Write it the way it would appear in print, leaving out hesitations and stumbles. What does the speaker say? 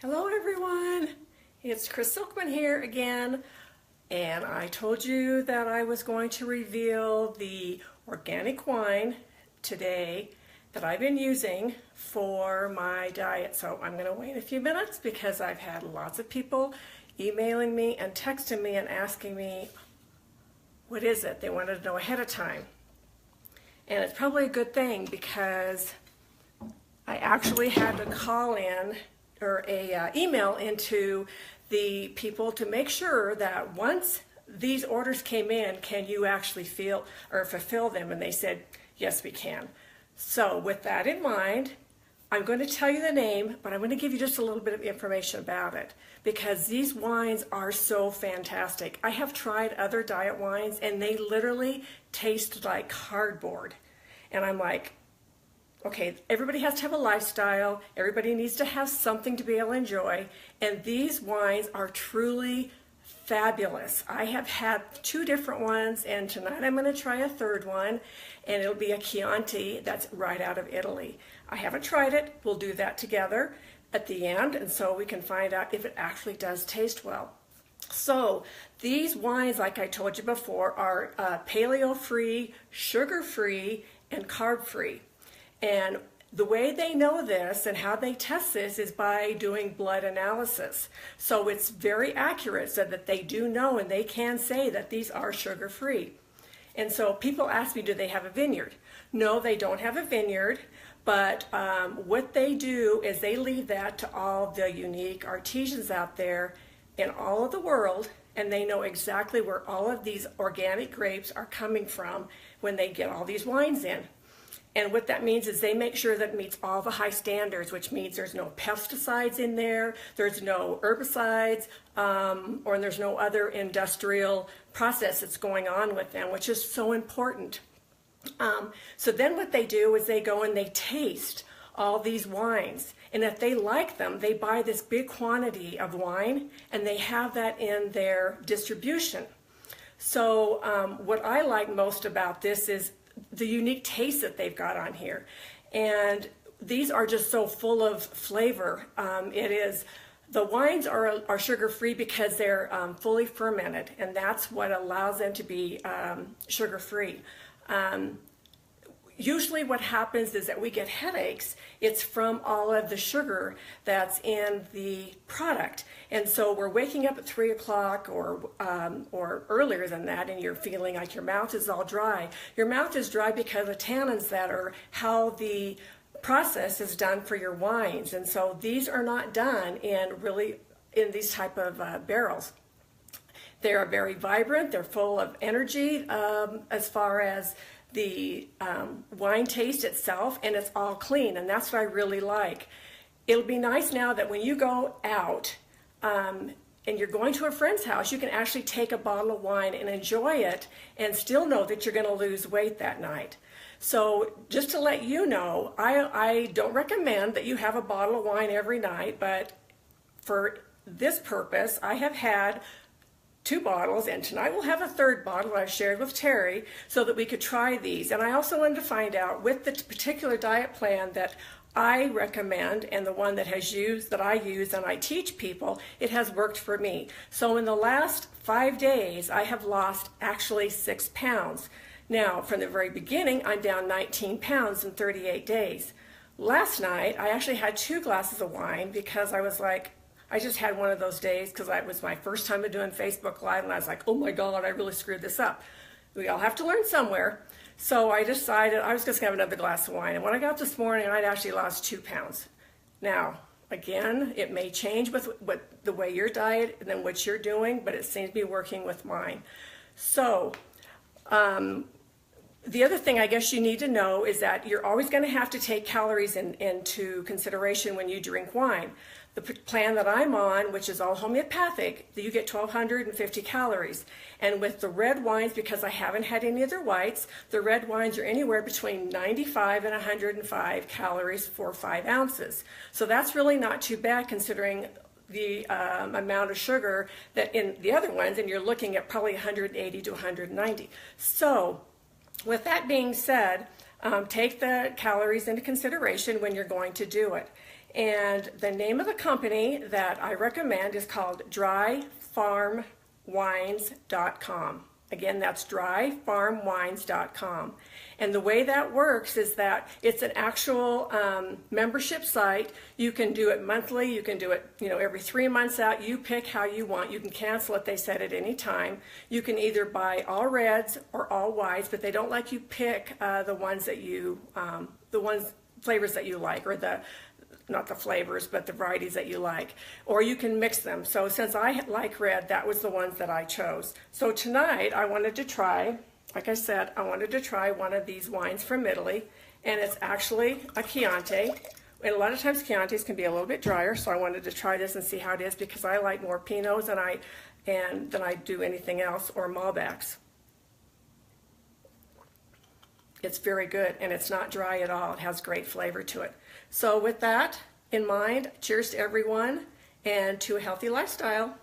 Hello everyone, it's Cris here again, and I told you that I was going to reveal the organic wine today that I've been using for my diet. So I'm going to wait a few minutes because I've had lots of people emailing me and texting me and asking me what is it. They wanted to know ahead of time. And it's probably a good thing because I actually had to call in or email into the people to make sure that once these orders came in, can you actually feel or fulfill them? And they said, yes, we can. So with that in mind, I'm going to tell you the name, but I'm going to give you just a little bit of information about it because these wines are so fantastic. I have tried other diet wines and they literally taste like cardboard. And I'm like, okay, everybody has to have a lifestyle. Everybody needs to have something to be able to enjoy. And these wines are truly fabulous. I have had two different ones, and tonight I'm going to try a third one, and it'll be a Chianti that's right out of Italy. I haven't tried it. We'll do that together at the end, and so we can find out if it actually does taste well. So these wines, like I told you before, are paleo-free, sugar-free, and carb-free. And the way they know this and how they test this is by doing blood analysis. So it's very accurate so that they do know and they can say that these are sugar-free. And so people ask me, do they have a vineyard? No, they don't have a vineyard, but what they do is they leave that to all the unique artisans out there in all of the world, and they know exactly where all of these organic grapes are coming from when they get all these wines in. And what that means is they make sure that it meets all the high standards, which means there's no pesticides in there, there's no herbicides, or there's no other industrial process that's going on with them, which is so important. So then what they do is they go and they taste all these wines. And if they like them, they buy this big quantity of wine and they have that in their distribution. So what I like most about this is the unique taste that they've got on here. And these are just so full of flavor. The wines are sugar-free because they're fully fermented, and that's what allows them to be sugar-free. Usually what happens is that we get headaches. It's from all of the sugar that's in the product. And so we're waking up at 3 o'clock or earlier than that, and you're feeling like your mouth is all dry. Your mouth is dry because of tannins that are how the process is done for your wines. And so these are not done in these type of barrels. They are very vibrant. They're full of energy as far as the wine taste itself, and it's all clean, and that's what I really like. It'll be nice now that when you go out and you're going to a friend's house, you can actually take a bottle of wine and enjoy it and still know that you're going to lose weight that night. So just to let you know, I don't recommend that you have a bottle of wine every night, but for this purpose, I have had 2 bottles, and tonight we'll have a 3rd bottle I've shared with Terry so that we could try these. And I also wanted to find out with the particular diet plan that I recommend and the one that I use and I teach people, it has worked for me. So in the last 5 days, I have lost actually 6 pounds. Now, from the very beginning, I'm down 19 pounds in 38 days. Last night, I actually had 2 glasses of wine because I was like, I just had one of those days because it was my first time doing Facebook Live, and I was like, oh my God, I really screwed this up. We all have to learn somewhere. So I decided I was just going to have another glass of wine. And when I got this morning, I'd actually lost 2 pounds. Now, again, it may change with the way your diet and then what you're doing, but it seems to be working with mine. So the other thing I guess you need to know is that you're always going to have to take calories into consideration when you drink wine. The plan that I'm on, which is all homeopathic, you get 1,250 calories. And with the red wines, because I haven't had any other whites, the red wines are anywhere between 95 and 105 calories for 5 ounces. So that's really not too bad considering the amount of sugar that in the other ones, and you're looking at probably 180 to 190. So with that being said, take the calories into consideration when you're going to do it. And the name of the company that I recommend is called dryfarmwines.com. Again, that's dryfarmwines.com. And the way that works is that it's an actual membership site. You can do it monthly. You can do it, every 3 months out. You pick how you want. You can cancel it, they said, at any time. You can either buy all reds or all whites, but they don't let you pick the ones that you, flavors that you like, or not the flavors, but the varieties that you like. Or you can mix them. So since I like red, that was the ones that I chose. So tonight I wanted to try, like I said, I wanted to try one of these wines from Italy, and it's actually a Chianti. And a lot of times Chiantis can be a little bit drier, so I wanted to try this and see how it is, because I like more Pinots than I do anything else, or Malbecs. It's very good, and it's not dry at all. It has great flavor to it. So with that in mind, cheers to everyone, and to a healthy lifestyle.